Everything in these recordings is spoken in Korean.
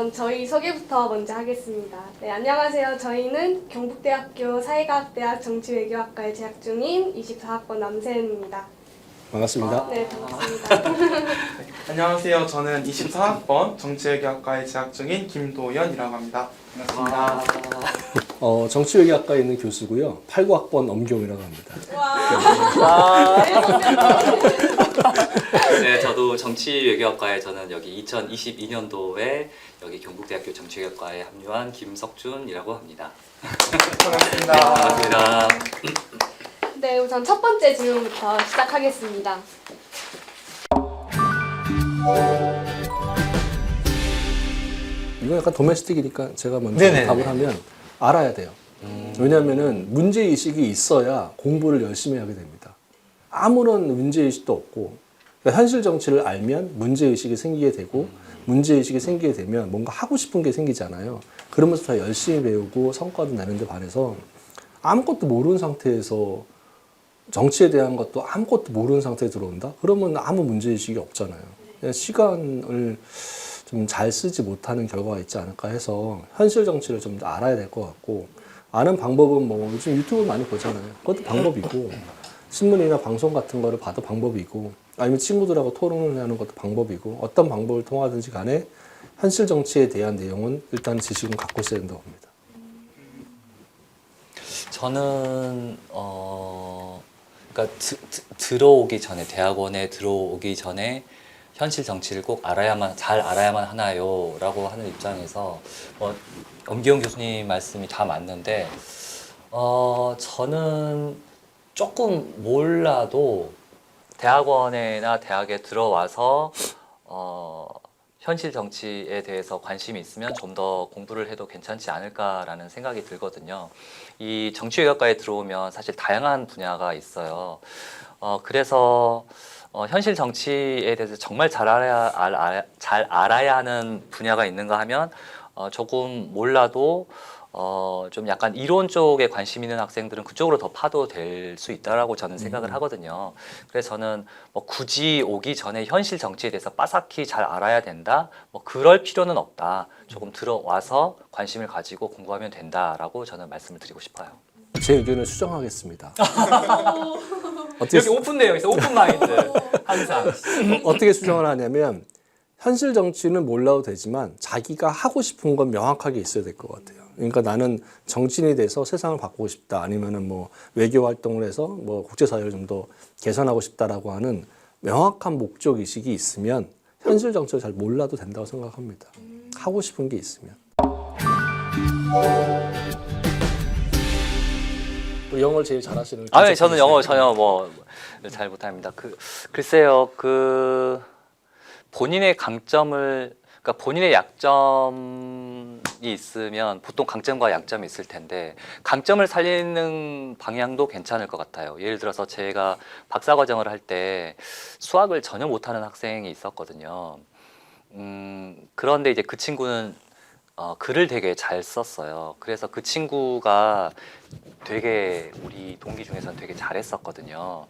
우선 저희 소개부터 먼저 하겠습니다. 네, 안녕하세요. 저희는 경북대학교 사회과학대학 정치외교학과에 재학 중인 24학번 남세은입니다. 반갑습니다. 네, 반갑습니다. 안녕하세요. 저는 24학번 정치외교학과에 재학 중인 김도연이라고 합니다. 반갑습니다. 정치외교학과에 있는 교수고요. 89학번 엄경이라고 합니다. 네, 저도 정치외교학과에 저는 여기 2022년도에 여기 경북대학교 정치외교학과에 합류한 김석준이라고 합니다. 반갑습니다. 네, 반갑습니다. 네, 우선 첫 번째 질문부터 시작하겠습니다. 이건 약간 도메스틱이니까 제가 먼저 네네. 답을 하면 알아야 돼요. 왜냐하면은 문제의식이 있어야 공부를 열심히 하게 됩니다. 아무런 문제의식도 없고 그러니까 현실 정치를 알면 문제의식이 생기게 되고 문제의식이 생기게 되면 뭔가 하고 싶은 게 생기잖아요. 그러면서 더 열심히 배우고 성과도 내는데 반해서 아무것도 모르는 상태에서 정치에 대한 것도 아무것도 모르는 상태에 들어온다? 그러면 아무 문제의식이 없잖아요. 그냥 시간을 좀 잘 쓰지 못하는 결과가 있지 않을까 해서 현실 정치를 좀 알아야 될 것 같고 아는 방법은 뭐 요즘 유튜브 많이 보잖아요. 그것도 방법이고 신문이나 방송 같은 거를 봐도 방법이고 아니면 친구들하고 토론을 하는 것도 방법이고 어떤 방법을 통하든지 간에 현실 정치에 대한 내용은 일단 지식은 갖고 있어야 된다고 봅니다. 저는 그러니까 들어오기 전에 대학원에 들어오기 전에 현실 정치를 꼭 잘 알아야만 하나요라고 하는 입장에서 엄기용 교수님 말씀이 다 맞는데 저는 조금 몰라도 대학원이나 대학에 들어와서 현실 정치에 대해서 관심이 있으면 좀 더 공부를 해도 괜찮지 않을까라는 생각이 들거든요. 이 정치외교학과에 들어오면 사실 다양한 분야가 있어요. 그래서 현실 정치에 대해서 정말 잘 알아야 하는 분야가 있는가 하면 조금 몰라도 좀 약간 이론 쪽에 관심 있는 학생들은 그쪽으로 더 파도 될 수 있다라고 저는 생각을 하거든요. 그래서 저는 굳이 오기 전에 현실 정치에 대해서 빠삭히 잘 알아야 된다. 그럴 필요는 없다. 조금 들어와서 관심을 가지고 공부하면 된다라고 저는 말씀을 드리고 싶어요. 제 의견을 수정하겠습니다. 이렇게 오픈되어 있어. 오픈 마인드 항상. 어떻게 수정을 하냐면 현실 정치는 몰라도 되지만 자기가 하고 싶은 건 명확하게 있어야 될 것 같아요. 그러니까 나는 정치인이 돼서 세상을 바꾸고 싶다. 아니면은 뭐 외교 활동을 해서 뭐 국제사회를 좀 더 개선하고 싶다라고 하는 명확한 목적 의식이 있으면 현실 정치를 잘 몰라도 된다고 생각합니다. 하고 싶은 게 있으면. 또 영어를 제일 잘하시는. 네, 저는 영어 전혀 잘 못합니다. 글쎄요, 본인의 강점을, 그러니까 본인의 약점이 있으면 보통 강점과 약점이 있을 텐데 강점을 살리는 방향도 괜찮을 것 같아요. 예를 들어서 제가 박사과정을 할 때 수학을 전혀 못하는 학생이 있었거든요. 그런데 이제 그 친구는 글을 되게 잘 썼어요. 그래서 그 친구가 되게 우리 동기 중에서는 되게 잘했었거든요.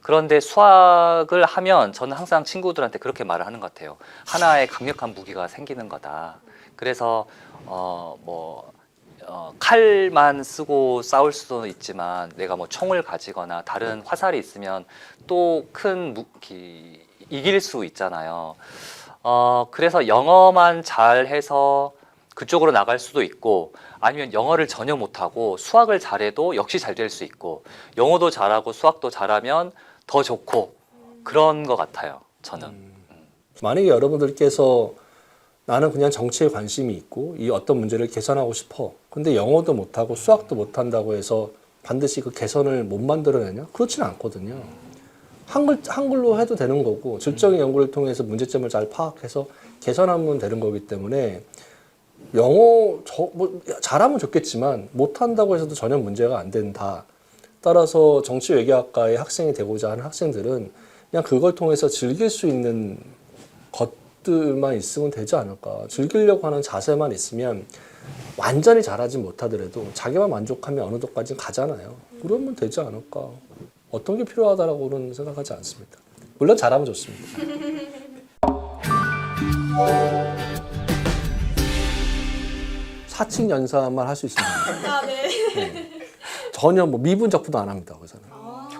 그런데 수학을 하면 저는 항상 친구들한테 그렇게 말을 하는 것 같아요. 하나의 강력한 무기가 생기는 거다. 그래서 칼만 쓰고 싸울 수도 있지만 내가 총을 가지거나 다른 화살이 있으면 또 큰 이길 수 있잖아요. 그래서 영어만 잘해서 그쪽으로 나갈 수도 있고 아니면 영어를 전혀 못하고 수학을 잘해도 역시 잘 될 수 있고 영어도 잘하고 수학도 잘하면 더 좋고 그런 것 같아요. 저는. 만약에 여러분들께서 나는 그냥 정치에 관심이 있고 이 어떤 문제를 개선하고 싶어. 근데 영어도 못하고 수학도 못한다고 해서 반드시 그 개선을 못 만들어내냐? 그렇지는 않거든요. 한글로 해도 되는 거고 질적인 연구를 통해서 문제점을 잘 파악해서 개선하면 되는 거기 때문에 영어 잘하면 좋겠지만 못한다고 해서도 전혀 문제가 안 된다. 따라서 정치외교학과의 학생이 되고자 하는 학생들은 그냥 그걸 통해서 즐길 수 있는 것들만 있으면 되지 않을까. 즐기려고 하는 자세만 있으면 완전히 잘하지 못하더라도 자기만 만족하면 어느 정도까지는 가잖아요. 그러면 되지 않을까. 어떤 게 필요하다고는 생각하지 않습니다. 물론 잘하면 좋습니다. 사칙 연산만 할 수 있습니다. 아, 네. 전혀 뭐 미분 적분도 안 합니다. 거기서는.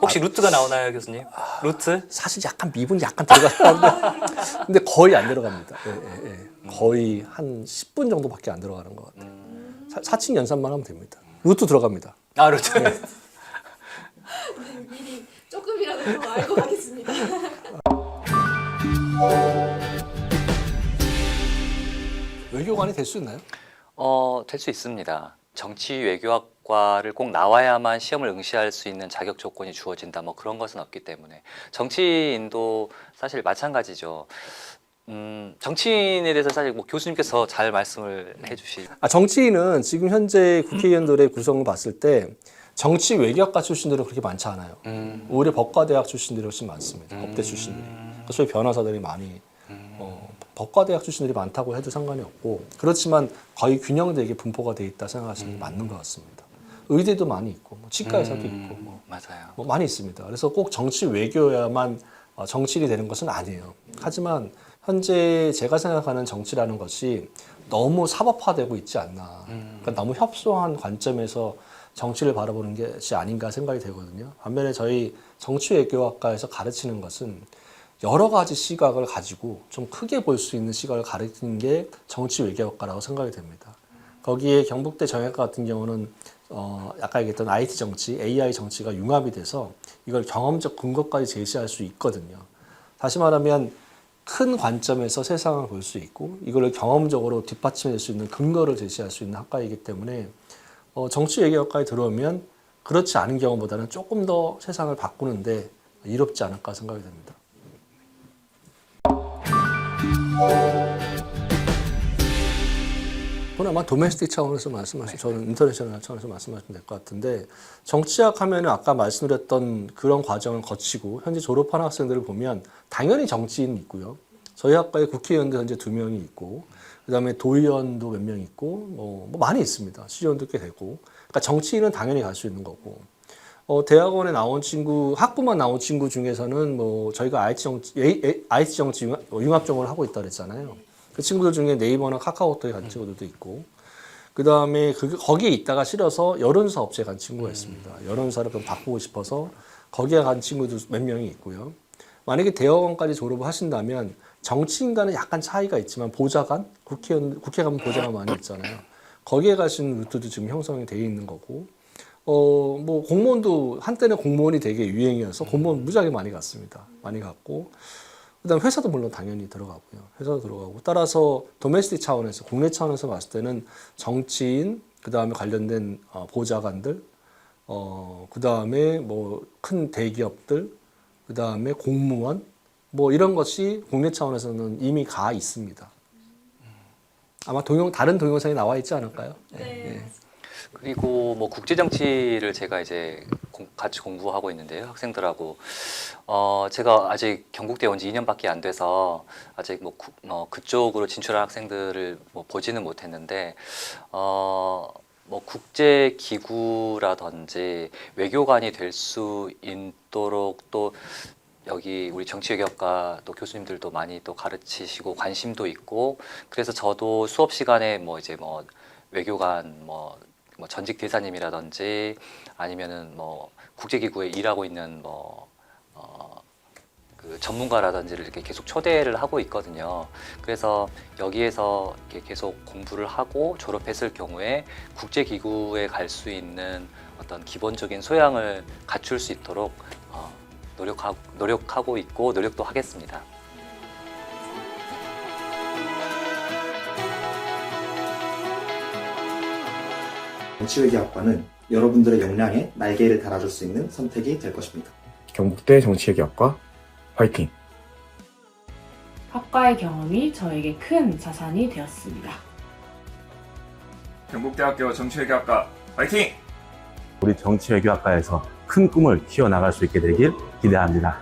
혹시 루트가 나오나요, 교수님? 루트? 사실 약간 미분이 약간 들어가는데 근데 거의 안 들어갑니다. 거의 한 10분 정도밖에 안 들어가는 것 같아요. 사칙 연산만 하면 됩니다. 루트 들어갑니다. 아, 루트. 미리 조금이라도 더 알고 가겠습니다. 외교관이 될 수 있나요? 될 수 있습니다. 정치 외교학과를 꼭 나와야만 시험을 응시할 수 있는 자격 조건이 주어진다. 뭐 그런 것은 없기 때문에 정치인도 사실 마찬가지죠. 정치인에 대해서 사실 뭐 교수님께서 잘 말씀을 해주시. 정치인은 지금 현재 국회의원들의 구성을 봤을 때 정치 외교학과 출신들은 그렇게 많지 않아요. 오히려 법과대학 출신들이 훨씬 많습니다. 법대 출신들이. 소위 변호사들이 많이 법과대학 출신들이 많다고 해도 상관이 없고 그렇지만 거의 균형되게 분포가 돼 있다 생각하시는 게 맞는 것 같습니다. 의대도 많이 있고 뭐 치과의사도 있고 맞아요. 뭐 많이 있습니다. 그래서 꼭 정치 외교야만 정치인이 되는 것은 아니에요. 하지만 현재 제가 생각하는 정치라는 것이 너무 사법화되고 있지 않나. 그러니까 너무 협소한 관점에서 정치를 바라보는 것이 아닌가 생각이 되거든요. 반면에 저희 정치외교학과에서 가르치는 것은 여러 가지 시각을 가지고 좀 크게 볼 수 있는 시각을 가르치는 게 정치외교학과라고 생각이 됩니다. 거기에 경북대 정외과 같은 경우는 아까 얘기했던 IT 정치, AI 정치가 융합이 돼서 이걸 경험적 근거까지 제시할 수 있거든요. 다시 말하면 큰 관점에서 세상을 볼 수 있고 이걸 경험적으로 뒷받침할 수 있는 근거를 제시할 수 있는 학과이기 때문에 정치외교학과에 들어오면 그렇지 않은 경우보다는 조금 더 세상을 바꾸는데 이롭지 않을까 생각이 됩니다. 그건 아마 도메스틱 차원에서 말씀하시면 저는 인터내셔널 차원에서 말씀하시면 될 것 같은데 정치학 하면은 아까 말씀드렸던 그런 과정을 거치고 현재 졸업한 학생들을 보면 당연히 정치인 있고요. 저희 학과에 국회의원도 현재 2명이 있고 그다음에 도의원도 몇 명 있고 뭐 많이 있습니다. 시의원도 꽤 되고 그러니까 정치인은 당연히 갈 수 있는 거고 대학원에 나온 친구 학부만 나온 친구 중에서는 뭐 저희가 IT 정치 융합 전공을 하고 있다 그랬잖아요. 그 친구들 중에 네이버나 카카오톡에 간 친구들도 있고 그 다음에 거기에 있다가 싫어서 여론사 업체에 간 친구가 있습니다. 여론사를 좀 바꾸고 싶어서 거기에 간 친구도 몇 명이 있고요. 만약에 대학원까지 졸업을 하신다면 정치인과는 약간 차이가 있지만 보좌관, 국회 가면 보좌관 많이 있잖아요. 거기에 가시는 루트도 지금 형성이 돼 있는 거고 뭐 공무원도 한때는 공무원이 되게 유행이어서 공무원 무지하게 많이 갔습니다. 많이 갔고 그다음 회사도 물론 당연히 들어가고요. 회사도 들어가고 따라서 도메스틱 차원에서 국내 차원에서 봤을 때는 정치인 그다음에 관련된 보좌관들 그다음에 뭐 큰 대기업들 그다음에 공무원 뭐 이런 것이 국내 차원에서는 이미 가 있습니다. 아마 다른 동영상에 나와 있지 않을까요? 네. 그리고 뭐 국제 정치를 제가 이제 같이 공부하고 있는데요, 학생들하고. 제가 아직 경북대 온 지 2년밖에 안 돼서 아직 뭐 그쪽으로 진출한 학생들을 뭐 보지는 못했는데 뭐 국제 기구라든지 외교관이 될 수 있도록 또 여기 우리 정치외교학과 또 교수님들도 많이 또 가르치시고 관심도 있고 그래서 저도 수업 시간에 뭐 이제 뭐 외교관 뭐 전직 대사님이라든지 아니면은 뭐 국제기구에 일하고 있는 그 전문가라든지를 이렇게 계속 초대를 하고 있거든요. 그래서 여기에서 이렇게 계속 공부를 하고 졸업했을 경우에 국제기구에 갈 수 있는 어떤 기본적인 소양을 갖출 수 있도록 노력하고 있고 노력도 하겠습니다. 정치외교학과는 여러분들의 역량에 날개를 달아줄 수 있는 선택이 될 것입니다. 경북대 정치외교학과 화이팅! 학과의 경험이 저에게 큰 자산이 되었습니다. 경북대학교 정치외교학과 화이팅! 우리 정치외교학과에서 큰 꿈을 키워나갈 수 있게 되길 기대합니다.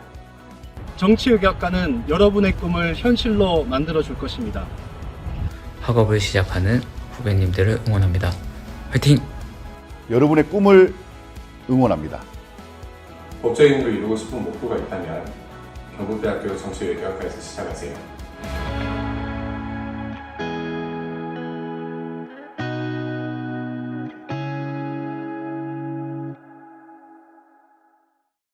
정치외교학과는 여러분의 꿈을 현실로 만들어줄 것입니다. 학업을 시작하는 후배님들을 응원합니다. 화이팅! 여러분의 꿈을 응원합니다. 법조인으로 이루고 싶은 목표가 있다면 경북대학교 정치외교학과에서 시작하세요.